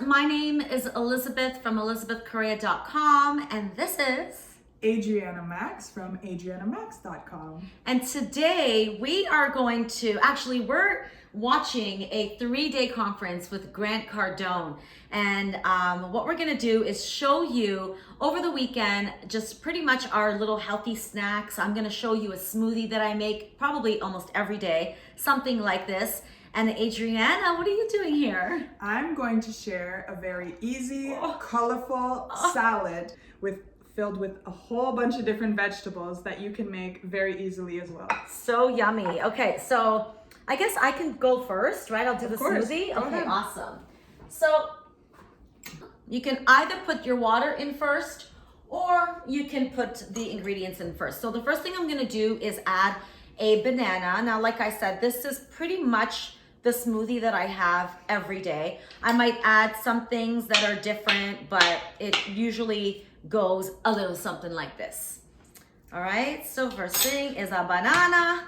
my name is Elizabeth from ElizabethCorreia.com, and this is Adriana Max from AdrianaMax.com. And today we are going to, we're watching a 3-day conference with Grant Cardone. And what we're gonna do is show you over the weekend, just pretty much our little healthy snacks. I'm gonna show you a smoothie that I make probably almost every day, something like this. And Adriana, what are you doing here? I'm going to share a very easy, colorful salad filled with a whole bunch of different vegetables that you can make very easily as well. So yummy. Okay, so I guess I can go first, right? I'll do the smoothie. Go Okay, ahead. awesome. So you can either put your water in first or you can put the ingredients in first. So the first thing I'm gonna do is add a banana. Now, like I said, this is pretty much the smoothie that I have every day. I might add some things that are different, but it usually goes a little something like this. All right, so first thing is a banana.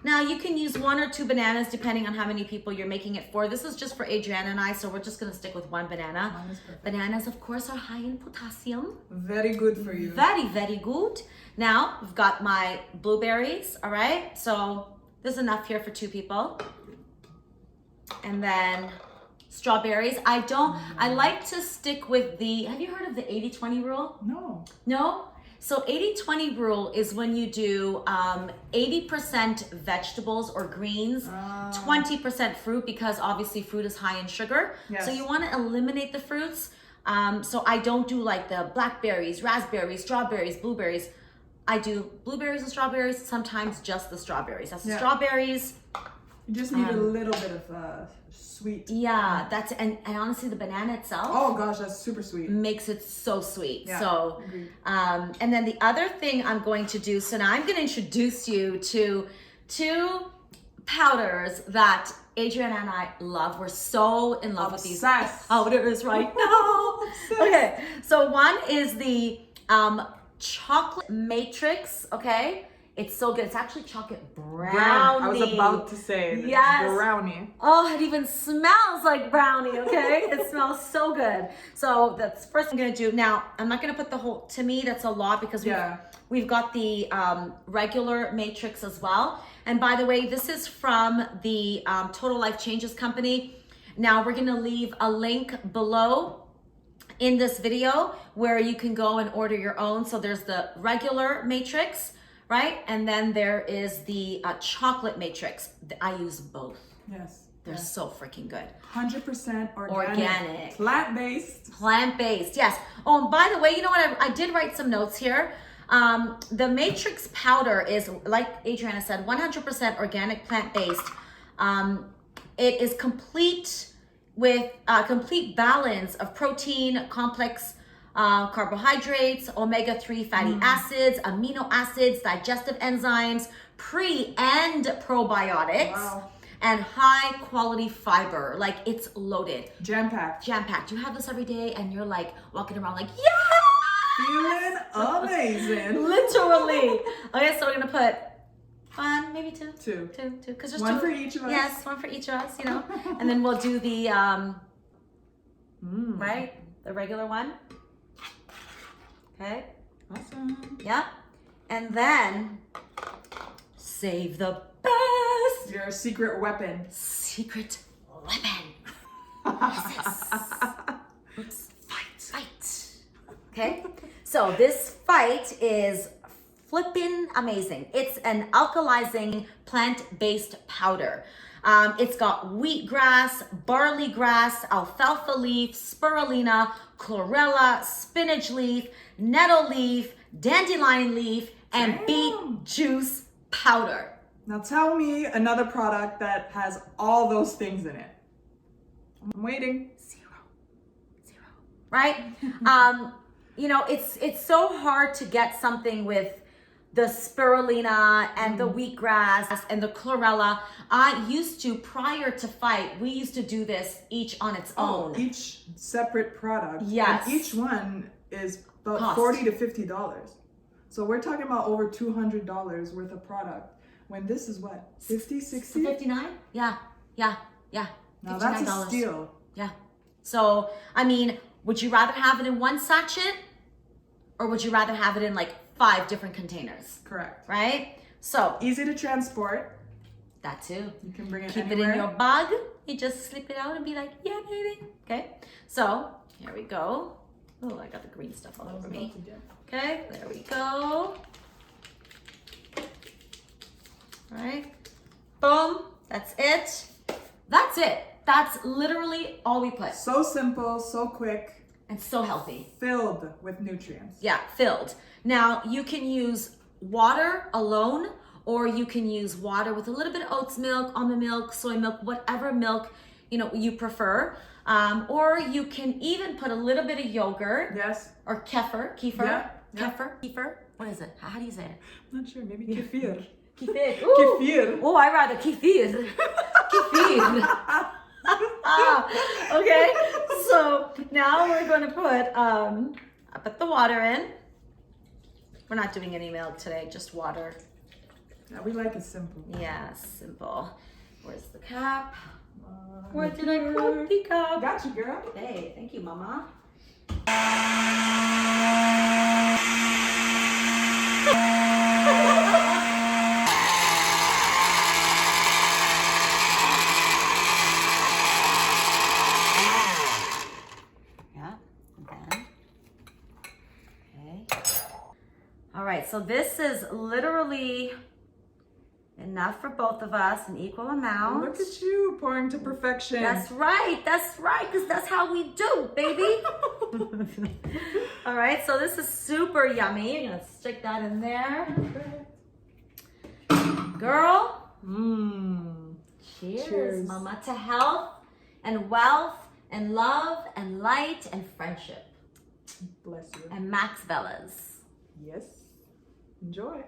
Now you can use 1 or 2 bananas depending on how many people you're making it for. This is just for Adriana and I, so we're just gonna stick with 1 banana. Mine is perfect. Bananas, of course, are high in potassium. Very good for you. Very, very good. Now, we've got my blueberries, all right? So there's enough here for 2 people. And then strawberries. I like to stick with have you heard of the 80-20 rule? No. No? So 80-20 rule is when you do 80% vegetables or greens, 20% fruit, because obviously fruit is high in sugar. Yes. So you want to eliminate the fruits. So I don't do like the blackberries, raspberries, strawberries, blueberries. I do blueberries and strawberries, sometimes just the strawberries. That's the strawberries. You just need a little bit of sweet. Yeah, and honestly, the banana itself. Oh gosh, that's super sweet. Makes it so sweet. Yeah, so, agreed. And then the other thing I'm going to do, so now I'm going to introduce you to 2 powders that Adriana and I love. We're so in love with these powders right now. Okay, so one is the chocolate matrix, okay? It's so good. It's actually chocolate brownie. I was about to say brownie. Oh, it even smells like brownie, okay? It smells so good. So that's the first thing I'm gonna do. Now, I'm not gonna put the whole, to me, that's a lot because we've got the regular matrix as well. And by the way, this is from the Total Life Changes company. Now, we're gonna leave a link below in this video where you can go and order your own. So there's the regular matrix, right? And then there is the chocolate matrix. I use both. Yes. They're so freaking good. 100% Organic. Plant-based. Plant-based, yes. Oh, and by the way, you know what? I did write some notes here. The matrix powder is, like Adriana said, 100% organic, plant-based. It is complete with a complete balance of protein, complex carbohydrates, omega-3 fatty acids, amino acids, digestive enzymes, pre and probiotics, and high quality fiber. Like, it's loaded. Jam-packed. Jam-packed. You have this every day and you're like walking around like, yeah! Feeling amazing. Literally. Okay, so we're gonna put 1, maybe 2. 2. 2, because there's 1 2 for each of us. Yes, 1 for each of us, you know. And then we'll do the right? The regular one. Okay. Awesome. Yep. And then save the best. Your secret weapon. Secret weapon. Oops. Fight. Okay. So this fight is flippin' amazing. It's an alkalizing plant-based powder. It's got wheatgrass, barley grass, alfalfa leaf, spirulina, chlorella, spinach leaf, nettle leaf, dandelion leaf, and beet juice powder. Now tell me another product that has all those things in it. I'm waiting. 0. Right? You know, it's so hard to get something with the spirulina and the wheatgrass and the chlorella. I used to, prior to fight, we used to do this each on its own. Each separate product. Yes. And each one is about Cost. $40 to $50. So we're talking about over $200 worth of product. When this is what? 50, 60? 59? Yeah. Now that's a steal. Yeah. So, I mean, would you rather have it in one sachet or would you rather have it in like 5 different containers? Correct. Right? So, Easy to transport. that too. You can bring it Keep anywhere. it in your bag. You just slip it out and be like, yeah, baby. Okay. So, here we go. Oh, I got the green stuff all over me. Okay, there we go. All right. Boom. That's it. That's it. That's literally all we put. So simple, so quick, And so healthy. filled with nutrients. Yeah, filled. Now, you can use water alone, or you can use water with a little bit of oats milk, almond milk, soy milk, whatever milk you prefer. Or you can even put a little bit of yogurt Yes. or kefir. Yeah. Kefir. What is it? How do you say it? I'm not sure. Maybe kefir. Kefir. Kefir. Oh, I rather kefir. Kefir. Okay. So now we're going to I put the water in. We're not doing any milk today, just water. Yeah, we like it simple. Yeah, simple. Where's the cap? Where did I put the cap? Got you, girl. Hey, thank you, Mama. Yeah, and then, okay. All right, so this is literally enough for both of us, an equal amount. Look at you pouring to perfection. That's right, because that's how we do, baby. All right, so this is super yummy. You're gonna stick that in there. Girl, cheers, Cheers. Mama, to health and wealth and love and light and friendship Bless you. and Max Bellas. Yes. Enjoy.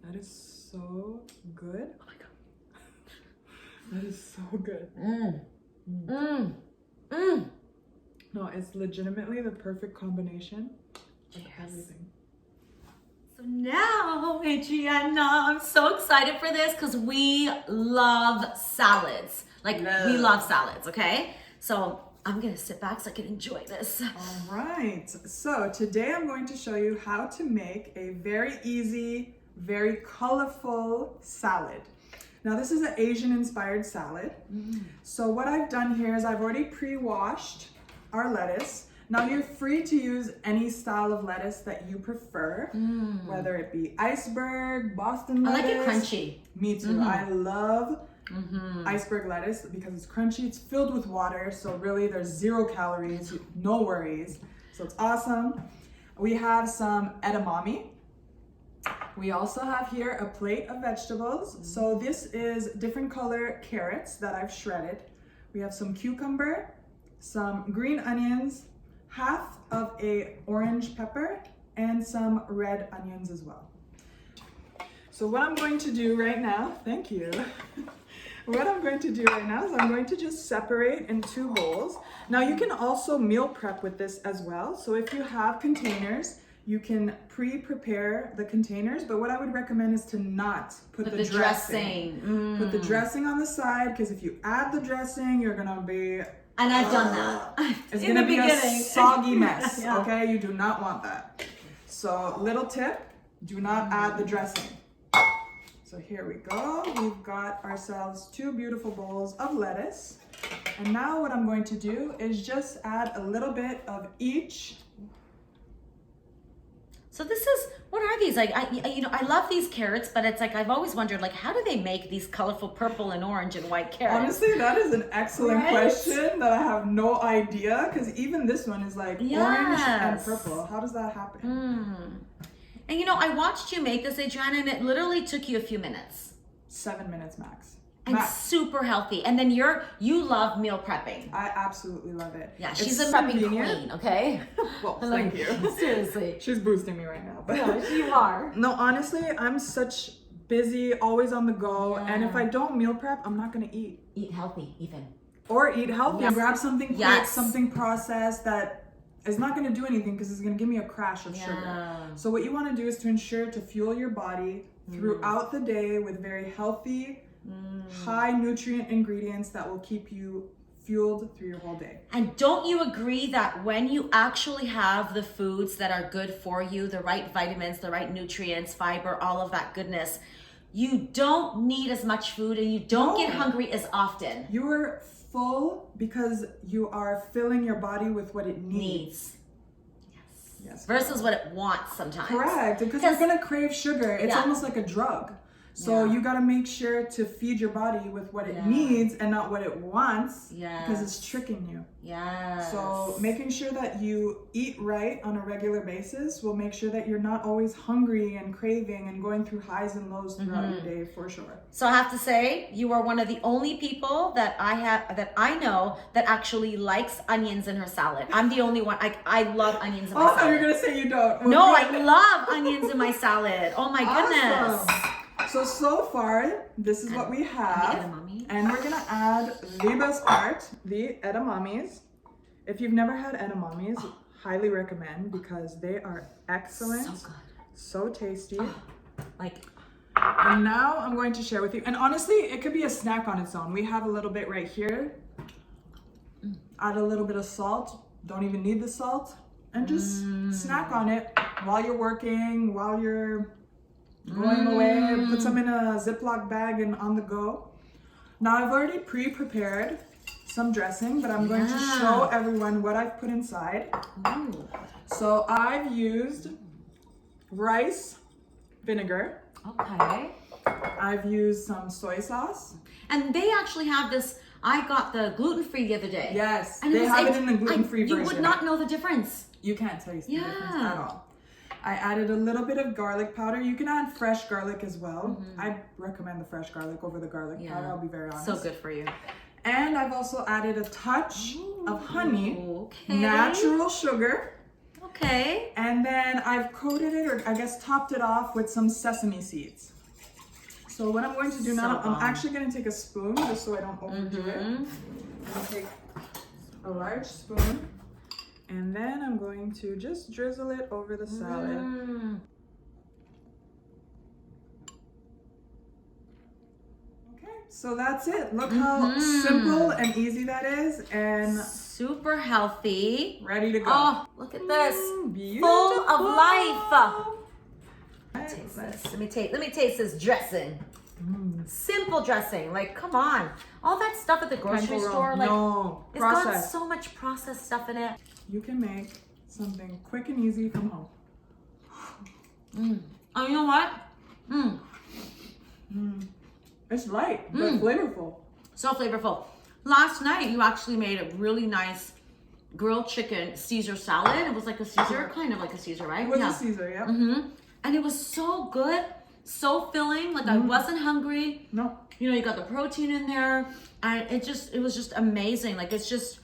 That is so good. Oh my god. That is so good. No, it's legitimately the perfect combination of everything. So now, Adriana, I'm so excited for this because we love salads. Like, we love salads, okay? So I'm gonna sit back so I can enjoy this. All right, so today I'm going to show you how to make a very easy, very colorful salad. Now this is an Asian inspired salad. So what I've done here is I've already pre-washed our lettuce. Now you're free to use any style of lettuce that you prefer, whether it be iceberg, Boston I lettuce. like it crunchy. Me too, I love iceberg lettuce because it's crunchy, it's filled with water, so really there's 0 calories, no worries. So it's awesome. We have some edamame. We also have here a plate of vegetables. So this is different color carrots that I've shredded. We have some cucumber, some green onions, half of a orange pepper, and some red onions as well. So what I'm going to do right now, thank you. What I'm going to do right now is I'm going to just separate in 2 bowls. Now you can also meal prep with this as well. So if you have containers, you can pre-prepare the containers, but what I would recommend is to not put the dressing. Put the dressing on the side, because if you add the dressing, you're gonna be... And I've done that. It's In gonna the be a beginning. soggy mess, Yeah. okay? You do not want that. So little tip, do not add the dressing. So here we go. We've got ourselves 2 beautiful bowls of lettuce. And now what I'm going to do is just add a little bit of each. So this is, what are these? Like, I love these carrots, but it's like, I've always wondered, like, how do they make these colorful purple and orange and white carrots? Honestly, that is an excellent Right? question that I have no idea, because even this one is like orange and Yes. purple. How does that happen? And I watched you make this, Adriana, and it literally took you a few minutes. 7 minutes max. And Max. super healthy. And then you love meal prepping. I absolutely love it. Yeah, It's she's a prepping convenient. queen, okay? Well, thank you. Seriously. She's boosting me right now. But You are. no, honestly, I'm such busy, always on the go. And if Yeah. I don't meal prep, I'm not gonna eat. Eat healthy, even. Or eat healthy. Yes. Grab something quick, Yes. something processed that is not going to do anything because it's going to give me a crash of sugar. So what you want to do is to ensure to fuel your body throughout the day with very healthy, high nutrient ingredients that will keep you fueled through your whole day. And don't you agree that when you actually have the foods that are good for you, the right vitamins, the right nutrients, fiber, all of that goodness, you don't need as much food and you don't get hungry as often. You are full because you are filling your body with what it needs. Yes. Versus what it wants sometimes. Correct. Because you're going to crave sugar. It's almost like a drug. So you got to make sure to feed your body with what it needs and not what it wants because it's tricking you. So making sure that you eat right on a regular basis will make sure that you're not always hungry and craving and going through highs and lows throughout your day, for sure. So I have to say, you are one of the only people that I know that actually likes onions in her salad. I'm the only one. I love onions in my salad. Oh, you're going to say you don't. No, I love onions in my salad. Oh my goodness. So far, this is what we have. And we're gonna add the best part, the edamames. If you've never had edamames, highly recommend because they are excellent. So good. So tasty. And now I'm going to share with you. And honestly, it could be a snack on its own. We have a little bit right here. Add a little bit of salt. Don't even need the salt. And just snack on it while you're working, while you're going away, put some in a Ziploc bag and on the go. Now I've already pre-prepared some dressing, but I'm going to show everyone what I've put inside. So I've used rice vinegar. Okay. I've used some soy sauce. And they actually have this, I got the gluten-free the other day. Yes, and they have it in the gluten-free version. You would not know the difference. You can't taste the difference at all. I added a little bit of garlic powder. You can add fresh garlic as well. I recommend the fresh garlic over the garlic powder, I'll be very honest. So good for you. And I've also added a touch of honey, natural sugar. Okay. And then I've coated it, or I guess topped it off with some sesame seeds. So what I'm going to do now, I'm actually going to take a spoon just so I don't overdo it. I'm going to take a large spoon. And then I'm going to just drizzle it over the salad. Okay, so that's it. Look how simple and easy that is, and super healthy. Ready to go. Oh, look at this. Beautiful. Full of life. Taste this. Let me taste this dressing. Simple dressing. Like, come on. All that stuff at the grocery store, like, it's got so much processed stuff in it. You can make something quick and easy from home. Oh, you know what? It's light, but flavorful. So flavorful. Last night, you actually made a really nice grilled chicken Caesar salad. It was like a Caesar, kind of like a Caesar, right? It was a Caesar, yeah. And it was so good, so filling. Like I wasn't hungry. No. You know, you got the protein in there, and it was just amazing. Like it's just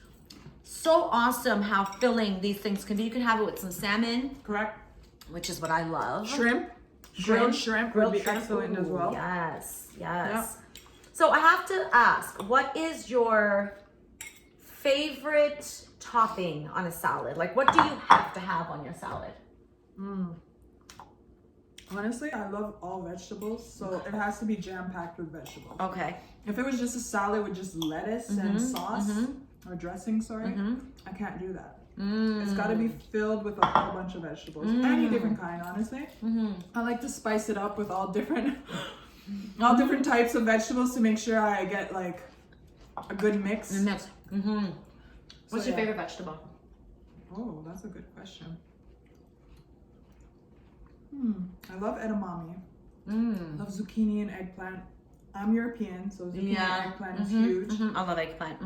so awesome how filling these things can be. You can have it with some salmon. Correct. Which is what I love. Shrimp. Grilled shrimp would be excellent as well. Yes, yes. Yep. So I have to ask, what is your favorite topping on a salad? Like, what do you have to have on your salad? Honestly, I love all vegetables, so it has to be jam-packed with vegetables. Okay. If it was just a salad with just lettuce and sauce, or dressing, sorry, I can't do that. It's got to be filled with a whole bunch of vegetables. Any different kind, honestly. I like to spice it up with all different types of vegetables to make sure I get like a good mix. What's your favorite vegetable? Oh, that's a good question. I love edamame. Love zucchini and eggplant. I'm European, so zucchini and eggplant is huge. I love eggplant.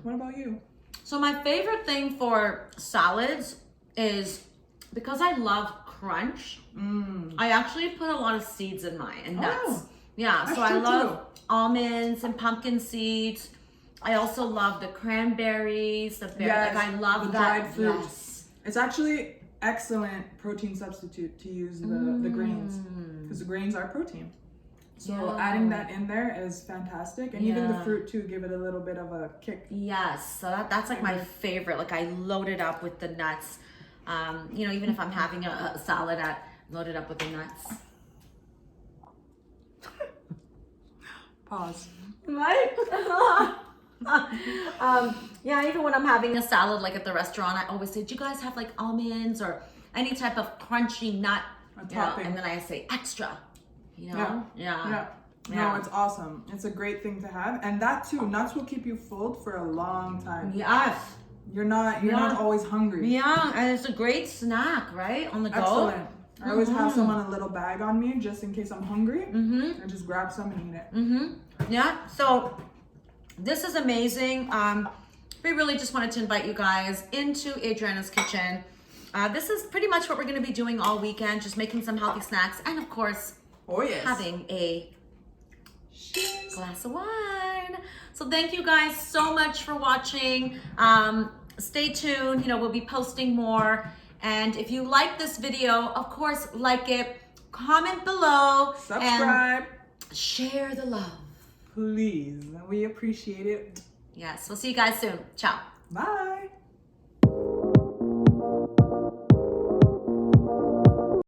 What about you? So my favorite thing for salads is, because I love crunch, I actually put a lot of seeds in mine and nuts. So I love almonds and pumpkin seeds. I also love the cranberries, the berries. Like I love the dried fruits. It's actually excellent protein substitute to use the grains, because the grains are protein. So Yeah. adding that in there is fantastic. And even the fruit too, give it a little bit of a kick. Yes, so that's like my favorite. Like I load it up with the nuts. You know, even if I'm having a salad, I load it up with the nuts. Pause. Right? Yeah, even when I'm having a salad like at the restaurant, I always say, do you guys have like almonds or any type of crunchy nut? You know, and then I say extra, you know? Yeah. No, it's awesome. It's a great thing to have. And that too, nuts will keep you full for a long time. Yes. You're not always hungry. Yeah, and it's a great snack, right? On the go. Excellent. I always have some on a little bag on me just in case I'm hungry. And just grab some and eat it. Yeah, so this is amazing. We really just wanted to invite you guys into Adriana's kitchen. This is pretty much what we're going to be doing all weekend, just making some healthy snacks and of course, having a glass of wine. So thank you guys so much for watching. Stay tuned, you know, we'll be posting more. And if you like this video, of course, like it, comment below, subscribe, and share the love. Please, we appreciate it. Yes, we'll see you guys soon. Ciao. Bye.